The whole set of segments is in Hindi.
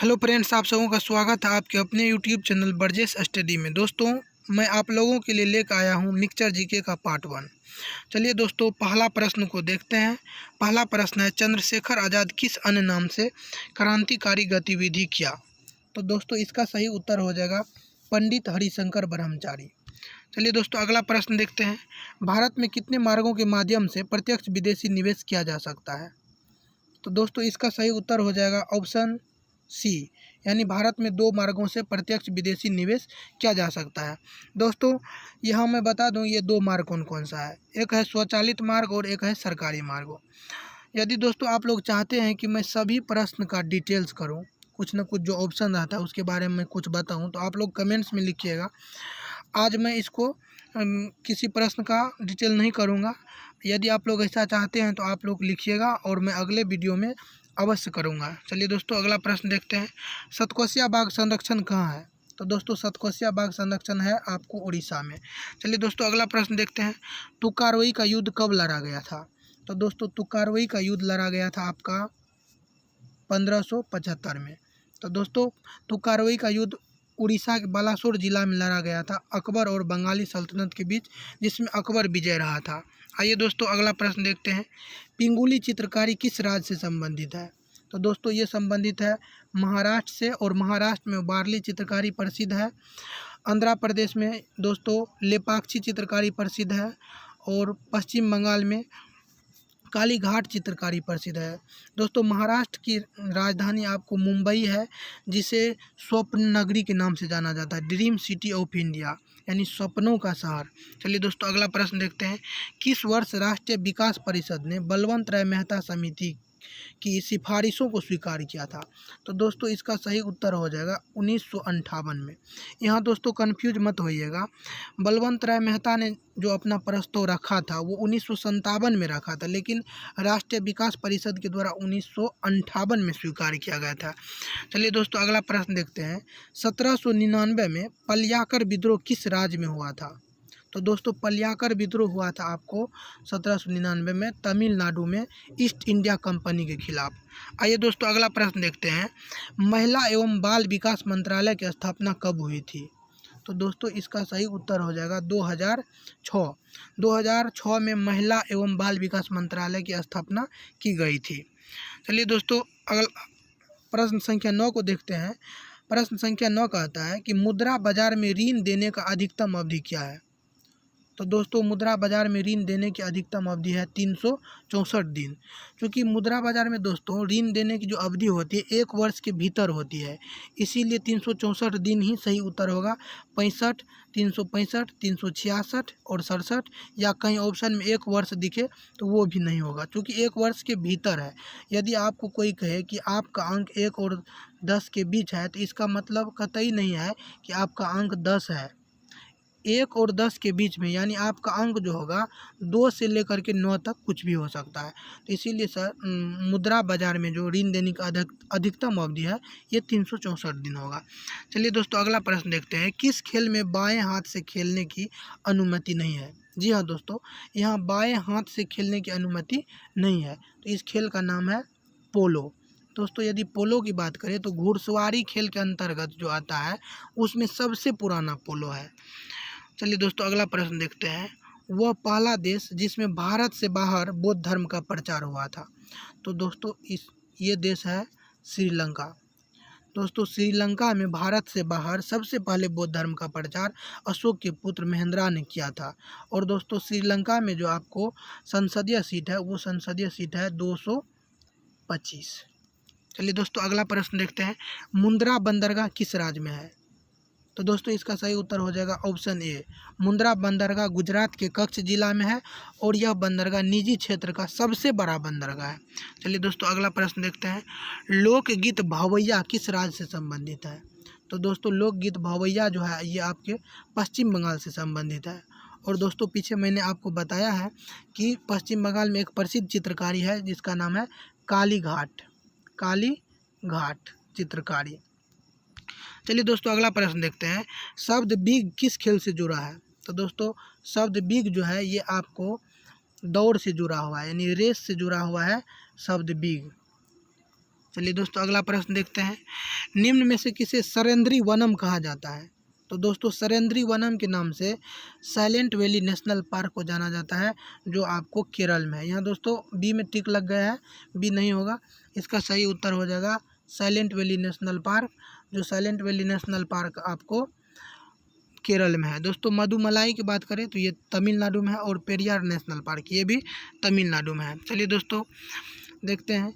हेलो फ्रेंड्स, आप सबों का स्वागत है आपके अपने यूट्यूब चैनल बर्जेस स्टडी में। दोस्तों, मैं आप लोगों के लिए लेकर आया हूं मिक्सचर जीके का पार्ट 1। चलिए दोस्तों, पहला प्रश्न को देखते हैं। पहला प्रश्न है, चंद्रशेखर आज़ाद किस अन्य नाम से क्रांतिकारी गतिविधि किया? तो दोस्तों, इसका सही उत्तर हो जाएगा पंडित हरिशंकर ब्रह्मचारी। चलिए दोस्तों, अगला प्रश्न देखते हैं। भारत में कितने मार्गों के माध्यम से प्रत्यक्ष विदेशी निवेश किया जा सकता है? तो दोस्तों, इसका सही उत्तर हो जाएगा ऑप्शन सी, यानी भारत में 2 मार्गों से प्रत्यक्ष विदेशी निवेश किया जा सकता है। दोस्तों, यहाँ मैं बता दूँ ये 2 मार्ग कौन कौन सा है। एक है स्वचालित मार्ग और एक है सरकारी मार्ग। यदि दोस्तों आप लोग चाहते हैं कि मैं सभी प्रश्न का डिटेल्स करूँ, कुछ न कुछ जो ऑप्शन रहता है उसके बारे में कुछ बताऊँ, तो आप लोग कमेंट्स में लिखिएगा। आज मैं इसको किसी प्रश्न का डिटेल नहीं करूँगा। यदि आप लोग ऐसा चाहते हैं तो आप लोग लिखिएगा और मैं अगले वीडियो में अवश्य करूँगा। चलिए दोस्तों, अगला प्रश्न देखते हैं। सतकोसिया बाघ संरक्षण कहाँ है? तो दोस्तों, सतकोसिया बाघ संरक्षण है आपको उड़ीसा में। चलिए दोस्तों, अगला प्रश्न देखते हैं। तुकारोई का युद्ध कब लड़ा गया था? तो दोस्तों, तुकारोई का युद्ध लड़ा गया था आपका 1575 में। तो दोस्तों, तुकारोई का युद्ध उड़ीसा के बालासोर जिला में लड़ा गया था अकबर और बंगाली सल्तनत के बीच, जिसमें अकबर विजय रहा था। आइए दोस्तों, अगला प्रश्न देखते हैं। पिंगुली चित्रकारी किस राज्य से संबंधित है? तो दोस्तों, ये संबंधित है महाराष्ट्र से, और महाराष्ट्र में वारली चित्रकारी प्रसिद्ध है। आंध्र प्रदेश में दोस्तों लेपाक्षी चित्रकारी प्रसिद्ध है, और पश्चिम बंगाल में काली घाट चित्रकारी प्रसिद्ध है। दोस्तों, महाराष्ट्र की राजधानी आपको मुंबई है, जिसे स्वप्न नगरी के नाम से जाना जाता है, ड्रीम सिटी ऑफ इंडिया, यानी सपनों का शहर। चलिए दोस्तों, अगला प्रश्न देखते हैं। किस वर्ष राष्ट्रीय विकास परिषद ने बलवंत राय मेहता समिति की सिफारिशों को स्वीकार किया था? तो दोस्तों, इसका सही उत्तर हो जाएगा 1958 में। यहाँ दोस्तों कन्फ्यूज मत होइएगा। बलवंत राय मेहता ने जो अपना प्रस्ताव रखा था वो 1957 में रखा था, लेकिन राष्ट्रीय विकास परिषद के द्वारा 1958 में स्वीकार किया गया था। चलिए दोस्तों, अगला प्रश्न देखते हैं। 1799 में पलियाकर विद्रोह किस राज्य में हुआ था? तो दोस्तों, पलियाकर विद्रोह हुआ था आपको 1799 में तमिलनाडु में ईस्ट इंडिया कंपनी के खिलाफ। आइए दोस्तों, अगला प्रश्न देखते हैं। महिला एवं बाल विकास मंत्रालय की स्थापना कब हुई थी? तो दोस्तों, इसका सही उत्तर हो जाएगा 2006। 2006 में महिला एवं बाल विकास मंत्रालय की स्थापना की गई थी। चलिए दोस्तों, अगला प्रश्न संख्या 9 को देखते हैं। प्रश्न संख्या 9 कहता है कि मुद्रा बाजार में ऋण देने का अधिकतम अवधि क्या है? तो दोस्तों, मुद्रा बाजार में ऋण देने की अधिकतम अवधि है 364 दिन। क्योंकि मुद्रा बाजार में दोस्तों ऋण देने की जो अवधि होती है 1 वर्ष के भीतर होती है, इसीलिए 364 दिन ही सही उत्तर होगा। 65, 365, 366 और 67, या कहीं ऑप्शन में 1 वर्ष दिखे तो वो भी नहीं होगा, क्योंकि 1 वर्ष के भीतर है। यदि आपको कोई कहे कि आपका अंक 1 और 10 के बीच है, तो इसका मतलब कतई नहीं है कि आपका अंक 10 है। 1 और 10 के बीच में, यानी आपका अंक जो होगा 2 से लेकर के 9 तक कुछ भी हो सकता है। तो इसीलिए सर मुद्रा बाजार में जो ऋण देने का अधिकतम अवधि है ये 364 दिन होगा। चलिए दोस्तों, अगला प्रश्न देखते हैं। किस खेल में बाएं हाथ से खेलने की अनुमति नहीं है? जी हाँ दोस्तों, यहाँ बाएं हाथ से खेलने की अनुमति नहीं है। तो इस खेल का नाम है पोलो। दोस्तों, यदि पोलो की बात करें तो घुड़सवारी खेल के अंतर्गत जो आता है उसमें सबसे पुराना पोलो है। चलिए दोस्तों, अगला प्रश्न देखते हैं। वह पहला देश जिसमें भारत से बाहर बौद्ध धर्म का प्रचार हुआ था? तो दोस्तों, ये देश है श्रीलंका। दोस्तों, श्रीलंका में भारत से बाहर सबसे पहले बौद्ध धर्म का प्रचार अशोक के पुत्र महेंद्रा ने किया था। और दोस्तों, श्रीलंका में जो आपको संसदीय सीट है वो संसदीय सीट है 225। चलिए दोस्तों, अगला प्रश्न देखते हैं। मुंद्रा बंदरगाह किस राज्य में है? तो दोस्तों, इसका सही उत्तर हो जाएगा ऑप्शन ए। मुंद्रा बंदरगाह गुजरात के कच्छ जिला में है, और यह बंदरगाह निजी क्षेत्र का सबसे बड़ा बंदरगाह है। चलिए दोस्तों, अगला प्रश्न देखते हैं। लोकगीत भवैया किस राज्य से संबंधित है? तो दोस्तों, लोकगीत भवैया जो है ये आपके पश्चिम बंगाल से संबंधित है। और दोस्तों, पीछे मैंने आपको बताया है कि पश्चिम बंगाल में एक प्रसिद्ध चित्रकारी है जिसका नाम है काली घाट चित्रकारी। चलिए दोस्तों, अगला प्रश्न देखते हैं। शब्द बिग किस खेल से जुड़ा है? तो दोस्तों, शब्द बिग जो है ये आपको दौड़ से जुड़ा हुआ है, यानी रेस से जुड़ा हुआ है शब्द बिग। चलिए दोस्तों अगला प्रश्न देखते हैं, निम्न में से किसे सरेंद्री वनम कहा जाता है? तो दोस्तों सरेंद्री वनम के नाम से साइलेंट वैली नेशनल पार्क को जाना जाता है, जो आपको केरल में है। यहाँ दोस्तों बी में टिक लग गया है, बी नहीं होगा, इसका सही उत्तर हो जाएगा साइलेंट वैली नेशनल पार्क, जो साइलेंट वैली नेशनल पार्क आपको केरल में है। दोस्तों मधुमलाई की बात करें तो ये तमिलनाडु में है, और पेरियार नेशनल पार्क ये भी तमिलनाडु में है। चलिए दोस्तों देखते हैं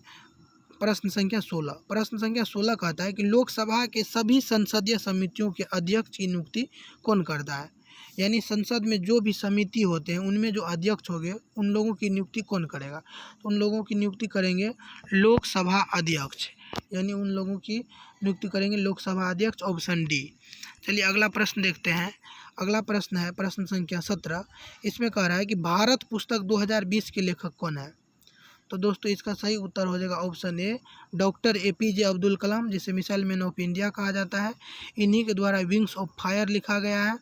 प्रश्न संख्या 16। प्रश्न संख्या 16 कहता है कि लोकसभा के सभी संसदीय समितियों के अध्यक्ष की नियुक्ति कौन करता है? यानी संसद में जो भी समिति होते हैं उनमें जो अध्यक्ष होंगे उन लोगों की नियुक्ति कौन करेगा? तो उन लोगों की नियुक्ति करेंगे लोकसभा अध्यक्ष, यानी उन लोगों की नियुक्ति करेंगे लोकसभा अध्यक्ष, ऑप्शन डी। चलिए अगला प्रश्न देखते हैं। अगला प्रश्न है प्रश्न संख्या 17। इसमें कह रहा है कि भारत पुस्तक 2020 के लेखक कौन है? तो दोस्तों इसका सही उत्तर हो जाएगा option A, doctor APJ Abdul Kalam, जिसे मिसाइल मैन ऑफ इंडिया कहा जाता है। इन्हीं के द्वारा विंग्स ऑफ फायर लिखा गया है।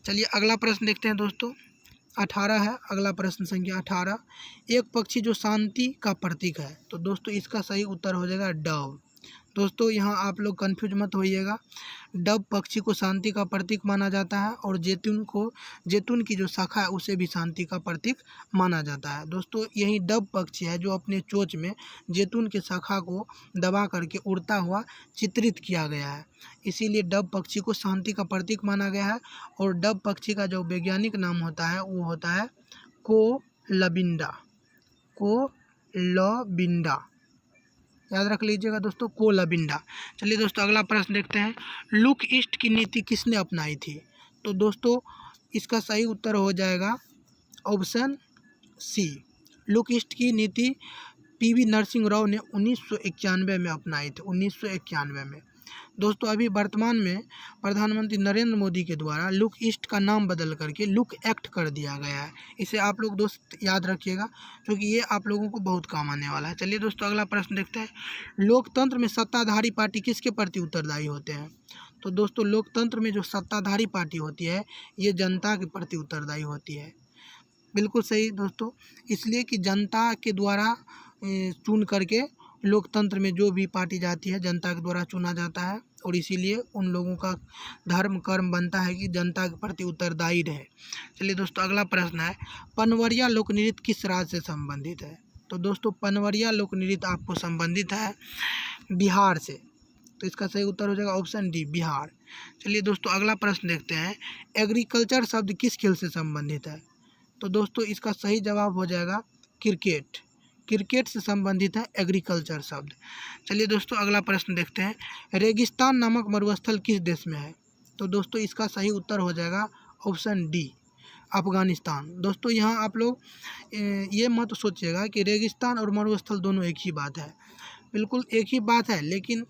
चलिए अगला प्रश्न देखते हैं दोस्तों, 18 है अगला प्रश्न संख्या 18। एक पक्षी जो शांति का प्रतीक है, तो दोस्तों इसका सही उत्तर हो जाएगा डव। दोस्तों यहाँ आप लोग कंफ्यूज मत होइएगा, डव पक्षी को शांति का प्रतीक माना जाता है, और जैतून की जो शाखा है उसे भी शांति का प्रतीक माना जाता है। दोस्तों यही डव पक्षी है जो अपने चोंच में जैतून की शाखा को दबा करके उड़ता हुआ चित्रित किया गया है, इसीलिए डव पक्षी को शांति का प्रतीक माना गया है। और डव पक्षी का जो वैज्ञानिक नाम होता है वो होता है कोलबिंडा, कोलबिंडा, याद रख लीजिएगा दोस्तों, कोलबिंडा। चलिए दोस्तों अगला प्रश्न देखते हैं, लुक ईस्ट की नीति किसने अपनाई थी? तो दोस्तों इसका सही उत्तर हो जाएगा ऑप्शन सी, लुक ईस्ट की नीति PV नरसिंह राव ने 1991 में अपनाई थी, 1991 में। दोस्तों अभी वर्तमान में प्रधानमंत्री नरेंद्र मोदी के द्वारा लुक ईस्ट का नाम बदल करके लुक एक्ट कर दिया गया है, इसे आप लोग दोस्त याद रखिएगा क्योंकि ये आप लोगों को बहुत काम आने वाला है। चलिए दोस्तों अगला प्रश्न देखते हैं, लोकतंत्र में सत्ताधारी पार्टी किसके प्रति उत्तरदायी होते हैं? तो दोस्तों लोकतंत्र में जो सत्ताधारी पार्टी होती है ये जनता के प्रति उत्तरदायी होती है। बिल्कुल सही दोस्तों, इसलिए कि जनता के द्वारा चुन करके लोकतंत्र में जो भी पार्टी जाती है जनता के द्वारा चुना जाता है, और इसीलिए उन लोगों का धर्म कर्म बनता है कि जनता के प्रति उत्तरदायी रहे। चलिए दोस्तों अगला प्रश्न है, पनवरिया लोक नृत्य किस राज्य से संबंधित है? तो दोस्तों पनवरिया लोक नृत्य आपको संबंधित है बिहार से, तो इसका सही उत्तर हो जाएगा ऑप्शन डी, बिहार। चलिए दोस्तों अगला प्रश्न देखते हैं, एग्रीकल्चर शब्द किस खेल से संबंधित है? तो दोस्तों इसका सही जवाब हो जाएगा क्रिकेट, क्रिकेट से संबंधित है एग्रीकल्चर शब्द। चलिए दोस्तों अगला प्रश्न देखते हैं, रेगिस्तान नामक मरुस्थल किस देश में है? तो दोस्तों इसका सही उत्तर हो जाएगा ऑप्शन डी, अफगानिस्तान। दोस्तों यहाँ आप लोग ये मत सोचिएगा कि रेगिस्तान और मरुस्थल दोनों एक ही बात है, बिल्कुल एक ही बात है, लेकिन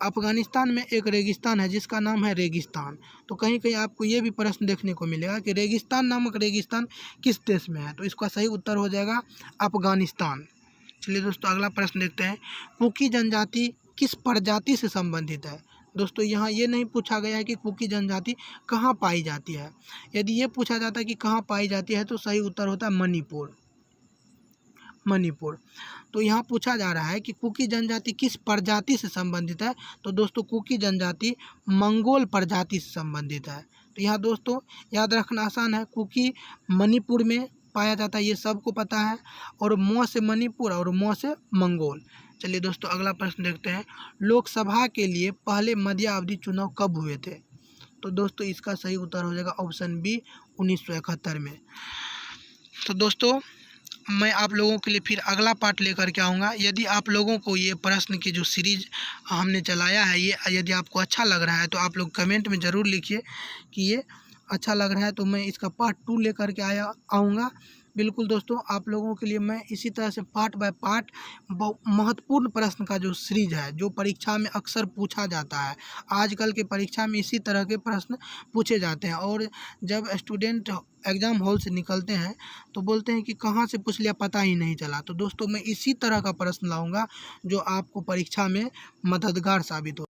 अफगानिस्तान में एक रेगिस्तान है जिसका नाम है रेगिस्तान। तो कहीं कहीं आपको ये भी प्रश्न देखने को मिलेगा कि रेगिस्तान नामक रेगिस्तान किस देश में है? तो इसका सही उत्तर हो जाएगा अफगानिस्तान। चलिए दोस्तों अगला प्रश्न देखते हैं, कुकी जनजाति किस प्रजाति से संबंधित है? दोस्तों यहाँ ये नहीं पूछा गया है कि कुकी जनजाति कहाँ पाई जाती है। यदि ये पूछा जाता है कि कहाँ पाई जाती है तो सही उत्तर होता है मणिपुर, मणिपुर। तो यहाँ पूछा जा रहा है कि कुकी जनजाति किस प्रजाति से संबंधित है, तो दोस्तों कुकी जनजाति मंगोल प्रजाति से संबंधित है। तो यहाँ दोस्तों याद रखना आसान है, कुकी मणिपुर में पाया जाता है, ये सबको पता है, और मौ से मणिपुर और मौ से मंगोल। चलिए दोस्तों अगला प्रश्न देखते हैं, लोकसभा के लिए पहले मध्यावधि चुनाव कब हुए थे? तो दोस्तों इसका सही उत्तर हो जाएगा ऑप्शन बी, 1971 में। तो दोस्तों मैं आप लोगों के लिए फिर अगला पार्ट लेकर के आऊँगा। यदि आप लोगों को ये प्रश्न की जो सीरीज हमने चलाया है ये यदि आपको अच्छा लग रहा है तो आप लोग कमेंट में ज़रूर लिखिए कि ये अच्छा लग रहा है, तो मैं इसका पार्ट 2 लेकर के आऊँगा। बिल्कुल दोस्तों आप लोगों के लिए मैं इसी तरह से पार्ट बाय पार्ट महत्वपूर्ण प्रश्न का जो सीरीज है जो परीक्षा में अक्सर पूछा जाता है, आजकल के परीक्षा में इसी तरह के प्रश्न पूछे जाते हैं, और जब स्टूडेंट एग्ज़ाम हॉल से निकलते हैं तो बोलते हैं कि कहाँ से पूछ लिया पता ही नहीं चला। तो दोस्तों मैं इसी तरह का प्रश्न लाऊंगा जो आपको परीक्षा में मददगार साबित हो।